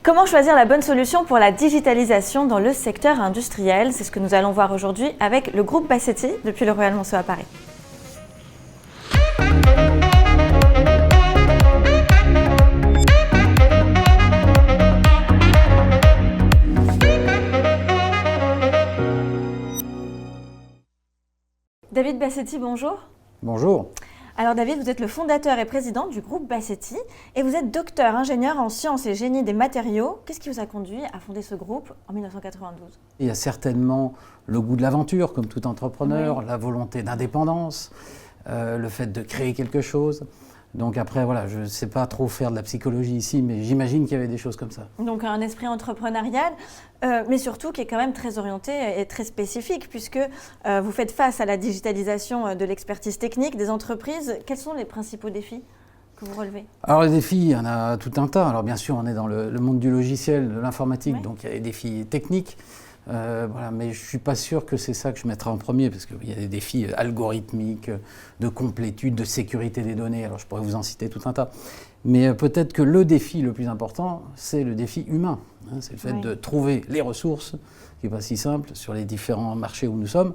Comment choisir la bonne solution pour la digitalisation dans le secteur industriel? C'est ce que nous allons voir aujourd'hui avec le groupe Bassetti depuis le Royal Monceau à Paris. David Bassetti, bonjour. Bonjour. Alors David, vous êtes le fondateur et président du groupe Bassetti et vous êtes docteur ingénieur en sciences et génie des matériaux. Qu'est-ce qui vous a conduit à fonder ce groupe en 1992? Il y a certainement le goût de l'aventure, comme tout entrepreneur, oui. la volonté d'indépendance, le fait de créer quelque chose. Donc après, voilà, je ne sais pas trop faire de la psychologie ici, mais j'imagine qu'il y avait des choses comme ça. Donc un esprit entrepreneurial, mais surtout qui est quand même très orienté et très spécifique, puisque vous faites face à la digitalisation de l'expertise technique des entreprises. Quels sont les principaux défis que vous relevez? Alors les défis, il y en a tout un tas. Alors bien sûr, on est dans le monde du logiciel, de l'informatique, oui. Donc il y a des défis techniques. Voilà, mais je ne suis pas sûr que c'est ça que je mettrai en premier, parce qu'il y a des défis algorithmiques, de complétude, de sécurité des données. Alors je pourrais vous en citer tout un tas. Mais peut-être que le défi le plus important, c'est le défi humain. C'est le fait de trouver les ressources, qui n'est pas si simple, sur les différents marchés où nous sommes,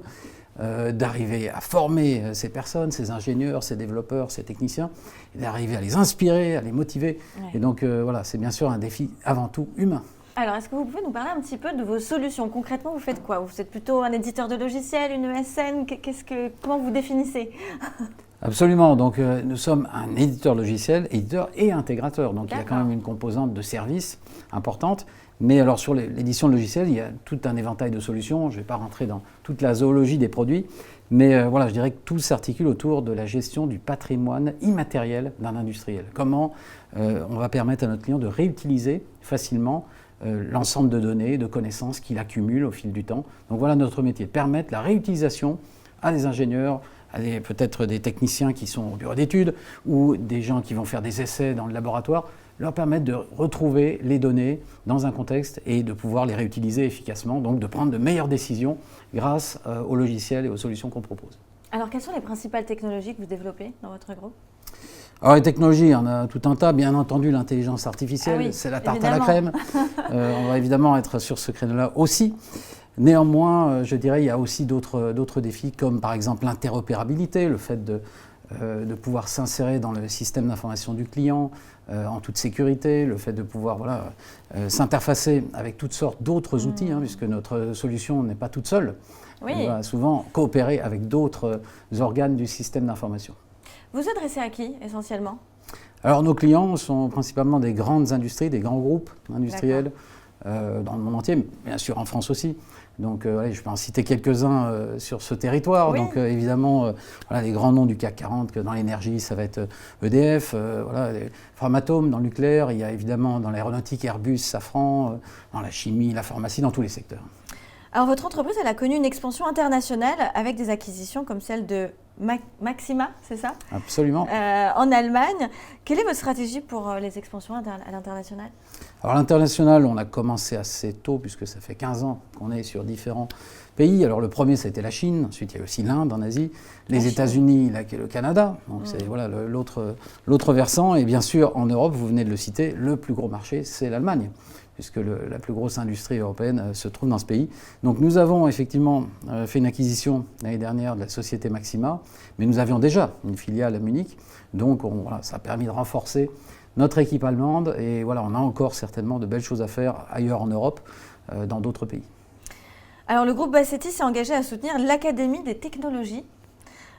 d'arriver à former ces personnes, ces ingénieurs, ces développeurs, ces techniciens, et d'arriver à les inspirer, à les motiver. Ouais. Et donc voilà, c'est bien sûr un défi avant tout humain. Alors, est-ce que vous pouvez nous parler un petit peu de vos solutions? Concrètement, vous faites quoi? Vous êtes plutôt un éditeur de logiciels, une ESN? Comment vous définissez? Absolument. Donc, nous sommes un éditeur logiciel, éditeur et intégrateur. Donc, il y a quand même une composante de service importante. Mais alors, sur l'édition de logiciels, il y a tout un éventail de solutions. Je ne vais pas rentrer dans toute la zoologie des produits. Mais voilà, je dirais que tout s'articule autour de la gestion du patrimoine immatériel d'un industriel. Comment on va permettre à notre client de réutiliser facilement l'ensemble de données, de connaissances qu'il accumule au fil du temps. Donc voilà notre métier, permettre la réutilisation à des ingénieurs, à peut-être des techniciens qui sont au bureau d'études ou des gens qui vont faire des essais dans le laboratoire, leur permettre de retrouver les données dans un contexte et de pouvoir les réutiliser efficacement, donc de prendre de meilleures décisions grâce aux logiciels et aux solutions qu'on propose. Alors quelles sont les principales technologies que vous développez dans votre groupe ? Alors les technologies, il y en a tout un tas. Bien entendu, l'intelligence artificielle, c'est la tarte à la crème. On va évidemment être sur ce créneau-là aussi. Néanmoins, je dirais il y a aussi d'autres défis, comme par exemple l'interopérabilité, le fait de pouvoir s'insérer dans le système d'information du client en toute sécurité, le fait de pouvoir s'interfacer avec toutes sortes d'autres outils, puisque notre solution n'est pas toute seule. Oui. On va souvent coopérer avec d'autres organes du système d'information. Vous adressez à qui, essentiellement ? Alors, nos clients sont principalement des grandes industries, des grands groupes industriels dans le monde entier, mais bien sûr en France aussi. Donc, je peux en citer quelques-uns sur ce territoire. Oui. Donc, évidemment, les grands noms du CAC 40, que dans l'énergie, ça va être EDF, Framatome, dans le nucléaire, il y a évidemment dans l'aéronautique Airbus, Safran, dans la chimie, la pharmacie, dans tous les secteurs. Alors, votre entreprise, elle a connu une expansion internationale avec des acquisitions comme celle de Maxima, c'est ça ? Absolument. En Allemagne. Quelle est votre stratégie pour les expansions à l'international ? Alors, à l'international, on a commencé assez tôt, puisque ça fait 15 ans qu'on est sur différents pays. Alors, le premier, ça a été la Chine. Ensuite, il y a aussi l'Inde en Asie. Les États-Unis, le Canada. Donc, c'est l'autre versant. Et bien sûr, en Europe, vous venez de le citer, le plus gros marché, c'est l'Allemagne, puisque la plus grosse industrie européenne se trouve dans ce pays. Donc nous avons effectivement fait une acquisition l'année dernière de la société Maxima, mais nous avions déjà une filiale à Munich, donc ça a permis de renforcer notre équipe allemande, et on a encore certainement de belles choses à faire ailleurs en Europe, dans d'autres pays. Alors le groupe Bassetti s'est engagé à soutenir l'Académie des technologies.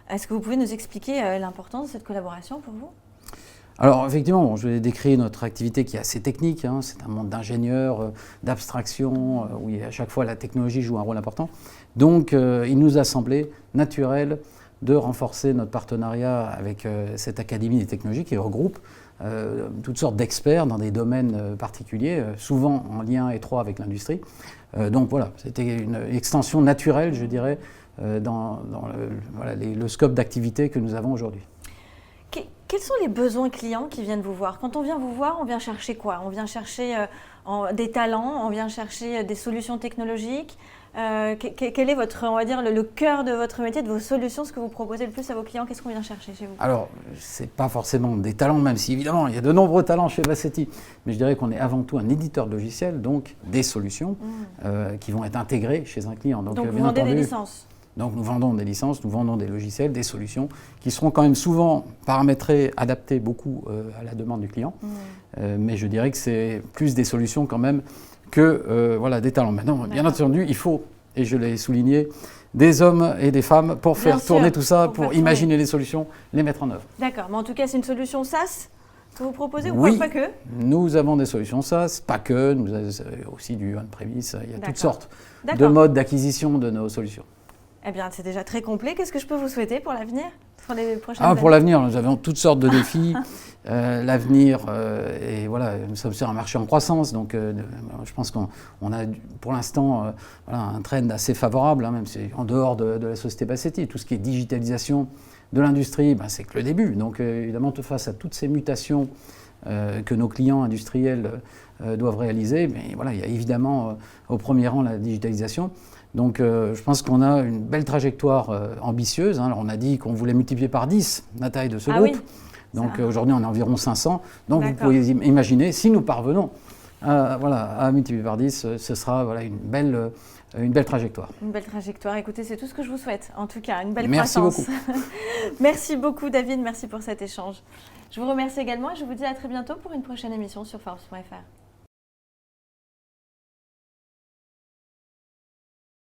Est-ce que vous pouvez nous expliquer l'importance de cette collaboration pour vous ? Alors effectivement, je vais décrire notre activité qui est assez technique, c'est un monde d'ingénieurs, d'abstraction, où à chaque fois la technologie joue un rôle important. Donc il nous a semblé naturel de renforcer notre partenariat avec cette Académie des technologies qui regroupe toutes sortes d'experts dans des domaines particuliers, souvent en lien étroit avec l'industrie. Donc voilà, c'était une extension naturelle, je dirais, dans le scope d'activité que nous avons aujourd'hui. Quels sont les besoins clients qui viennent vous voir? Quand on vient vous voir, on vient chercher quoi? On vient chercher des talents, on vient chercher des solutions technologiques. Quel est votre, on va dire, le cœur de votre métier, de vos solutions, ce que vous proposez le plus à vos clients? Qu'est-ce qu'on vient chercher chez vous? Alors, ce n'est pas forcément des talents, même si évidemment, il y a de nombreux talents chez Bassetti. Mais je dirais qu'on est avant tout un éditeur de logiciels, donc des solutions qui vont être intégrées chez un client. Donc vous vendez des licences? Donc nous vendons des licences, nous vendons des logiciels, des solutions qui seront quand même souvent paramétrées, adaptées beaucoup à la demande du client. Mais je dirais que c'est plus des solutions quand même que voilà, des talents. Maintenant, bien entendu, il faut, et je l'ai souligné, des hommes et des femmes pour faire tourner tout ça, pour imaginer les solutions, les mettre en œuvre. D'accord, mais en tout cas, c'est une solution SaaS que vous proposez ou oui, pas que? Nous avons des solutions SaaS, pas que, nous avons aussi du on-premise, il y a toutes sortes de modes d'acquisition de nos solutions. Eh bien, c'est déjà très complet. Qu'est-ce que je peux vous souhaiter pour l'avenir, pour les prochaines années? Pour l'avenir, nous avons toutes sortes de défis. L'avenir, et voilà, nous sommes sur un marché en croissance, donc je pense qu'on a pour l'instant voilà, un trend assez favorable, hein, même si en dehors de la société Bassetti. Tout ce qui est digitalisation de l'industrie, c'est que le début. Donc évidemment, face à toutes ces mutations que nos clients industriels doivent réaliser, mais voilà, il y a évidemment au premier rang la digitalisation. Donc je pense qu'on a une belle trajectoire ambitieuse. Hein. Alors, on a dit qu'on voulait multiplier par 10 la taille de ce groupe. Oui. Donc aujourd'hui, on est environ 500. Donc vous pouvez imaginer, si nous parvenons à multiplier par 10, ce sera voilà, une belle trajectoire. Une belle trajectoire. Écoutez, c'est tout ce que je vous souhaite. En tout cas, une belle croissance. Merci beaucoup. Merci beaucoup, David. Merci pour cet échange. Je vous remercie également et je vous dis à très bientôt pour une prochaine émission sur Forbes.fr.